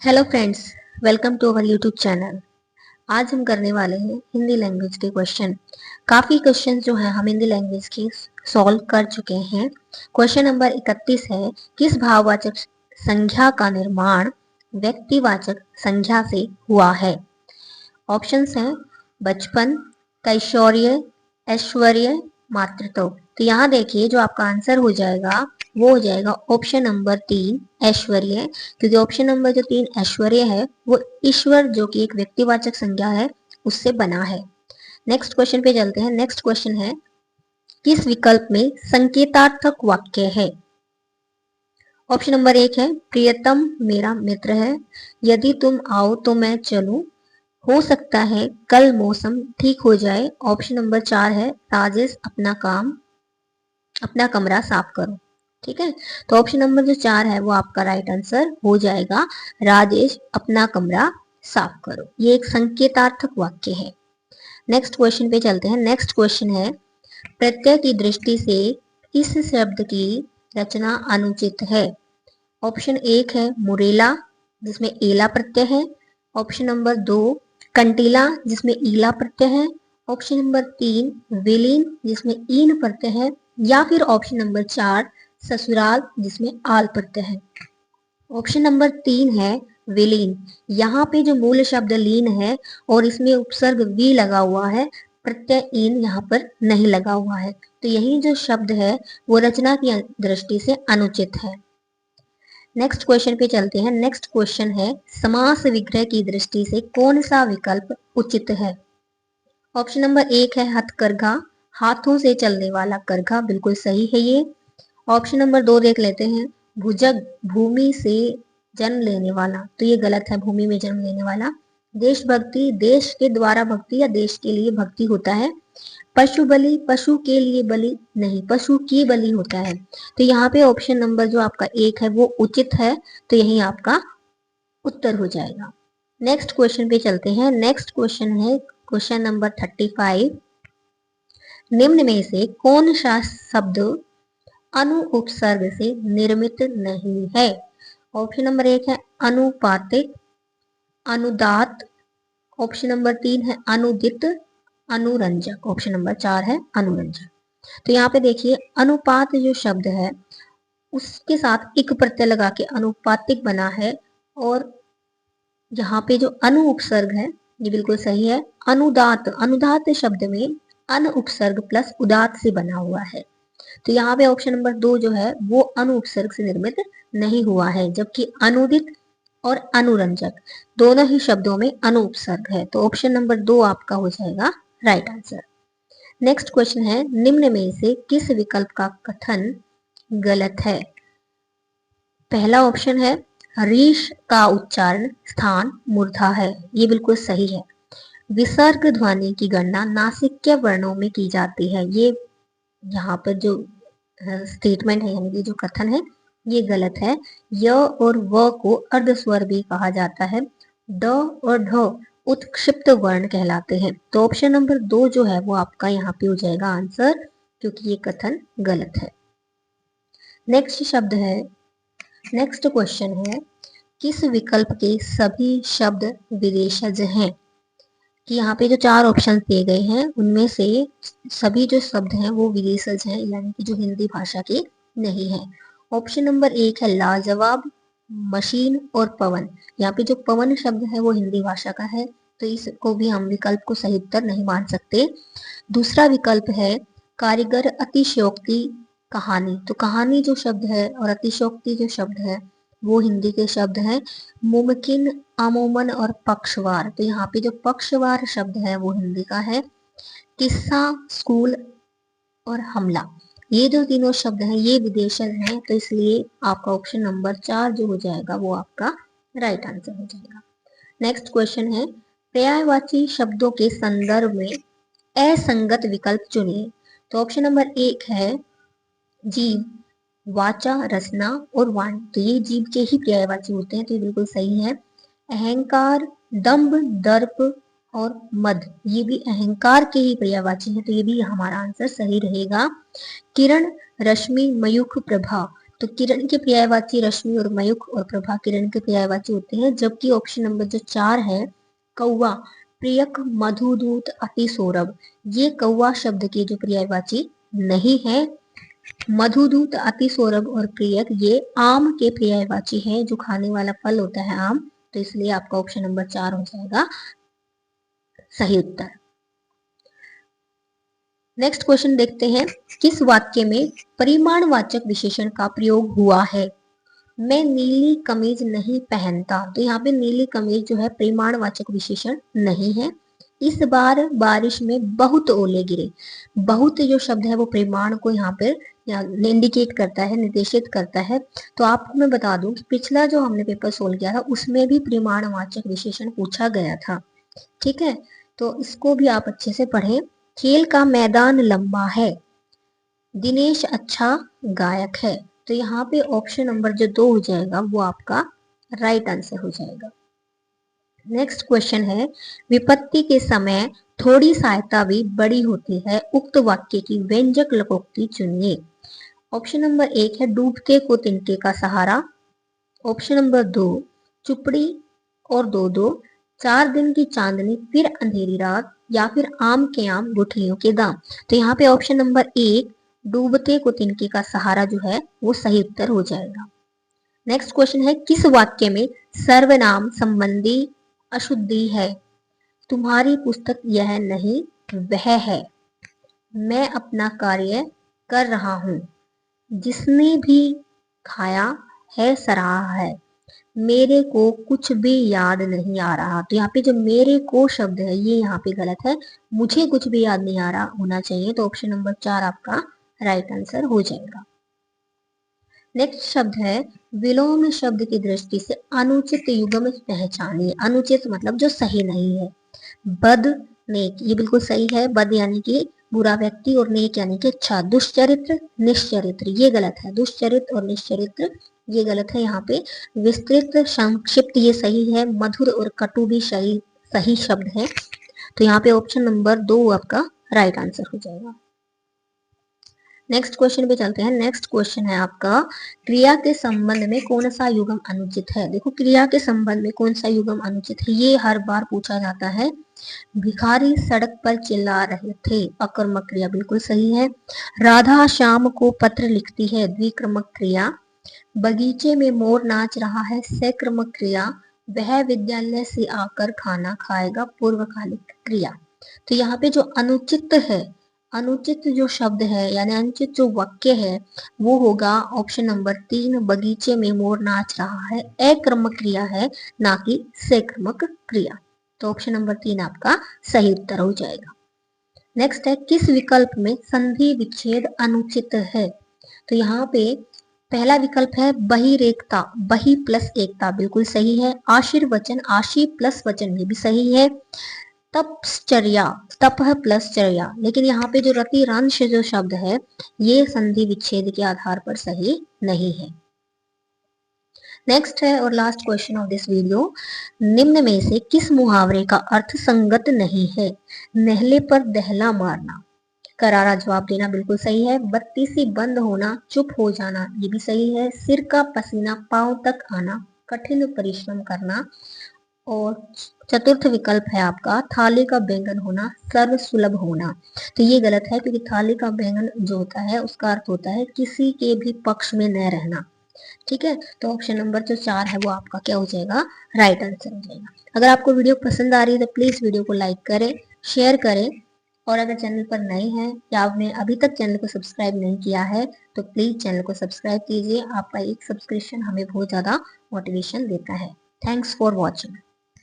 Hello friends, welcome to our YouTube channel. आज हम करने वाले हैं हिंदी लैंग्वेज के क्वेश्चन। काफ़ी क्वेश्चन जो हैं हम हिंदी लैंग्वेज की सॉल्व कर चुके हैं। क्वेश्चन नंबर 31 है, किस भाववाचक संज्ञा का निर्माण व्यक्तिवाचक संज्ञा से हुआ है? ऑप्शंस हैं बचपन, कैशोर्य, ऐश्वर्य, मातृत्व। तो यहाँ देखिए जो आपका आंसर हो जाएगा वो हो जाएगा ऑप्शन नंबर 3 ऐश्वर्य, क्योंकि ऑप्शन नंबर जो 3 ऐश्वर्य है वो ईश्वर जो कि एक व्यक्तिवाचक संज्ञा है उससे बना है। नेक्स्ट क्वेश्चन पे चलते हैं। नेक्स्ट क्वेश्चन है, किस विकल्प में संकेतार्थक वाक्य है? ऑप्शन नंबर 1 है प्रियतम मेरा मित्र है, यदि तुम आओ तो मैं चलूं, हो सकता है कल मौसम ठीक हो जाए। ऑप्शन नंबर 4 है राजेश अपना कमरा साफ करो। ठीक है, तो ऑप्शन नंबर जो 4 है वो आपका राइट आंसर हो जाएगा, राजेश अपना कमरा साफ करो। ये एक संकेतार्थक वाक्य है। नेक्स्ट क्वेश्चन पे चलते हैं। नेक्स्ट क्वेश्चन है, प्रत्यय की दृष्टि से इस शब्द की रचना अनुचित है। ऑप्शन 1 है मुरेला, जिसमें एला प्रत्यय है। ऑप्शन नंबर 2 कंटीला, जिसमें ईला प्रत्यय है। ऑप्शन नंबर 3 विलीन, जिसमें ईन प्रत्यय है। या फिर ऑप्शन नंबर 4 ससुराल, जिसमें आल प्रत्यय है। ऑप्शन नंबर 3 है विलीन। यहाँ पे जो मूल शब्द लीन है और इसमें उपसर्ग वी लगा हुआ है, प्रत्यय ईन यहाँ पर नहीं लगा हुआ है, तो यही जो शब्द है वो रचना की दृष्टि से अनुचित है। नेक्स्ट क्वेश्चन पे चलते हैं। नेक्स्ट क्वेश्चन है, समास विग्रह की दृष्टि से कौन सा विकल्प उचित है? ऑप्शन नंबर 1 है हथकरघा, हाथों से चलने वाला करघा, बिल्कुल सही है ये। ऑप्शन नंबर 2 देख लेते हैं, भुजग, भूमि से जन्म लेने वाला, तो ये गलत है, भूमि में जन्म लेने वाला। देशभक्ति, देश के द्वारा भक्ति या देश के लिए भक्ति होता है। पशु बलि, पशु के लिए बलि नहीं, पशु की बलि होता है। तो यहाँ पे ऑप्शन नंबर जो आपका 1 है वो उचित है, तो यही आपका उत्तर हो जाएगा। नेक्स्ट क्वेश्चन पे चलते हैं। नेक्स्ट क्वेश्चन है क्वेश्चन नंबर 35, निम्न में से कौन सा शब्द अनु उपसर्ग से निर्मित नहीं है? ऑप्शन नंबर 1 है अनुपातिक, अनुदात। ऑप्शन नंबर 3 है अनुदित, अनुरंजक। ऑप्शन नंबर 4 है अनुरंजक। तो यहाँ पे देखिए अनुपात जो शब्द है उसके साथ इक प्रत्यय लगा के अनुपातिक बना है, और यहाँ पे जो अनु उपसर्ग है ये बिल्कुल सही है। अनुदात, अनुदात शब्द में अन उपसर्ग प्लस उदात से बना हुआ है, तो यहाँ पे ऑप्शन नंबर 2 जो है वो अनु उपसर्ग से निर्मित नहीं हुआ है, जबकि अनुदित और अनुरंजक दोनों ही शब्दों में अनु उपसर्ग है, तो ऑप्शन नंबर 2 आपका हो जाएगा राइट आंसर। नेक्स्ट क्वेश्चन है, निम्न में से किस विकल्प का कथन गलत है? पहला ऑप्शन है रीश का उच्चारण स्थान मूर्धा है, ये बिल्कुल सही है। विसर्ग ध्वनि की गणना नासिक्य वर्णों में की जाती है, ये यहाँ पर जो स्टेटमेंट है यानी कि जो कथन है ये गलत है। य और व को अर्ध स्वर भी कहा जाता है। ड और ढ उत्क्षिप्त वर्ण कहलाते हैं, तो ऑप्शन नंबर 2 जो है वो आपका यहाँ पे हो जाएगा आंसर, क्योंकि ये कथन गलत है। नेक्स्ट शब्द है, नेक्स्ट क्वेश्चन है, किस विकल्प के सभी शब्द विदेशज हैं? कि यहाँ पे जो 4 ऑप्शन दिए गए हैं उनमें से सभी जो शब्द हैं वो विदेशज हैं, यानी कि जो हिंदी भाषा के नहीं है। ऑप्शन नंबर 1 है लाजवाब, मशीन और पवन। यहाँ पे जो पवन शब्द है वो हिंदी भाषा का है, तो इसको भी हम विकल्प को सही उत्तर नहीं मान सकते। दूसरा विकल्प है कारीगर, अतिशयोक्ति, कहानी। तो कहानी जो शब्द है और अतिशयोक्ति जो शब्द है वो हिंदी के शब्द हैं। मुमकिन, अमूमन और पक्षवार, तो यहाँ पे जो पक्षवार शब्द है वो हिंदी का है। किस्सा, स्कूल और हमला, ये जो तीनों शब्द हैं ये विदेशज हैं, तो इसलिए आपका ऑप्शन नंबर 4 जो हो जाएगा वो आपका राइट आंसर हो जाएगा। नेक्स्ट क्वेश्चन है, पर्यायवाची शब्दों के संदर्भ में असंगत विकल्प चुनिए। तो ऑप्शन नंबर 1 है जीव, वाचा, रसना और वाणी, तो ये जीव के ही पर्यायवाची होते हैं, तो ये बिल्कुल सही है। अहंकार, दंभ, दर्प और मद, ये भी अहंकार के ही पर्यायवाची हैं, तो ये भी हमारा आंसर सही रहेगा। किरण, रश्मि, मयूख, प्रभा, तो किरण के पर्यायवाची रश्मि और मयूख और प्रभा किरण के पर्यायवाची होते हैं, जबकि ऑप्शन नंबर जो 4 है कौवा, प्रियक, मधुदूत, अति सौरभ, ये कौवा शब्द के जो पर्यायवाची नहीं है। मधुदूत, अति सौरभ और प्रियक ये आम के पर्यायवाची है, जो खाने वाला फल होता है आम, तो इसलिए आपका ऑप्शन नंबर 4 हो जाएगा सही उत्तर। नेक्स्ट क्वेश्चन देखते हैं, किस वाक्य में परिमाणवाचक विशेषण का प्रयोग हुआ है? मैं नीली कमीज नहीं पहनता, तो यहाँ पे नीली कमीज जो है परिमाणवाचक विशेषण नहीं है। इस बार बारिश में बहुत ओले गिरे, बहुत जो शब्द है वो परिमाण को यहाँ पर इंडिकेट करता है, निर्देशित करता है। तो आपको मैं बता दूं कि पिछला जो हमने पेपर सोल्व किया था उसमें भी परिमाणवाचक विशेषण पूछा गया था, ठीक है, तो इसको भी आप अच्छे से पढ़ें। खेल का मैदान लंबा है, दिनेश अच्छा गायक है, तो यहाँ पे ऑप्शन नंबर जो 2 हो जाएगा वो आपका राइट आंसर हो जाएगा। नेक्स्ट क्वेश्चन है, विपत्ति के समय थोड़ी सहायता भी बड़ी होती है, उक्त वाक्य की व्यंजक लोकोक्ति चुनिए। ऑप्शन नंबर 1 है डूबते को तिनके का सहारा, ऑप्शन नंबर 2 चुपड़ी और दो दो, 4 दिन की चांदनी फिर अंधेरी रात, या फिर आम के आम गुठलियों के दाम। तो यहाँ पे ऑप्शन नंबर 1 डूबते को तिनके का सहारा जो है वो सही उत्तर हो जाएगा। नेक्स्ट क्वेश्चन है, किस वाक्य में सर्वनाम संबंधी अशुद्धि है? तुम्हारी पुस्तक यह नहीं वह है, मैं अपना कार्य कर रहा हूं, जिसने भी खाया है सराहा है, मेरे को कुछ भी याद नहीं आ रहा। तो यहाँ पे जो मेरे को शब्द है ये यहाँ पे गलत है, मुझे कुछ भी याद नहीं आ रहा होना चाहिए, तो ऑप्शन नंबर 4 आपका राइट आंसर हो जाएगा। नेक्स्ट शब्द है, विलोम शब्द की दृष्टि से अनुचित युग्म पहचानिए। अनुचित मतलब जो सही नहीं है। बद, नेक, ये बिल्कुल सही है, बद यानी कि बुरा व्यक्ति और नेक यानी कि अच्छा। दुष्चरित्र, निश्चरित्र, ये गलत है, दुष्चरित्र और निश्चरित्र ये गलत है यहाँ पे। विस्तृत, संक्षिप्त ये सही है। मधुर और कटु भी सही शब्द है, तो यहाँ पे ऑप्शन नंबर 2 आपका राइट आंसर हो जाएगा। नेक्स्ट क्वेश्चन पे चलते हैं। नेक्स्ट क्वेश्चन है आपका, क्रिया के संबंध में कौन सा युग्म अनुचित है? देखो क्रिया के संबंध में कौन सा युग्म अनुचित है ये हर बार पूछा जाता है। भिखारी सड़क पर चिल्ला रहे थे, अकर्मक क्रिया बिल्कुल सही है। राधा श्याम को पत्र लिखती है, द्विक्रमक क्रिया। बगीचे में मोर नाच रहा है, सक्रमक क्रिया। वह विद्यालय से आकर खाना खाएगा, पूर्वकालिक क्रिया। तो यहाँ पे जो अनुचित है, अनुचित जो शब्द है यानी अनुचित जो वाक्य है वो होगा ऑप्शन नंबर 3, बगीचे में मोर नाच रहा है, अक्रमक क्रिया है ना कि सक्रमक क्रिया। तो ऑप्शन नंबर 3 आपका सही उत्तर हो जाएगा। नेक्स्ट है, किस विकल्प में संधि विच्छेद अनुचित है? तो यहाँ पे पहला विकल्प है बहिरेकता, बहि प्लस एकता बिल्कुल सही है। आशीर्वचन, आशी प्लस वचन ये भी सही है। तपश्चर्या, तपह प्लस चर्या, लेकिन यहाँ पे जो रतिरंश जो शब्द है ये संधि विच्छेद के आधार पर सही नहीं है। नेक्स्ट है और last question of this video, निम्न में से किस मुहावरे का अर्थ संगत नहीं है? नहले पर दहला मारना, करारा जवाब देना बिल्कुल सही है। बत्ती सी बंद होना, चुप हो जाना ये भी सही है। सिर का पसीना पांव तक आना, कठिन परिश्रम करना। और चतुर्थ विकल्प है आपका थाली का बैंगन होना, सर्व सुलभ होना। तो ये गलत है, क्योंकि थाली का बैंगन जो होता है उसका अर्थ होता है किसी के भी पक्ष में न रहना, ठीक है। तो ऑप्शन नंबर जो 4 है वो आपका क्या हो जाएगा? राइट आंसर हो जाएगा। अगर आपको वीडियो पसंद आ रही है तो प्लीज वीडियो को लाइक करें, शेयर करें, और अगर चैनल पर नए हैं या आपने अभी तक चैनल को सब्सक्राइब नहीं किया है तो प्लीज चैनल को सब्सक्राइब कीजिए। आपका एक सब्सक्रिप्शन हमें बहुत ज्यादा मोटिवेशन देता है। Thanks for watching.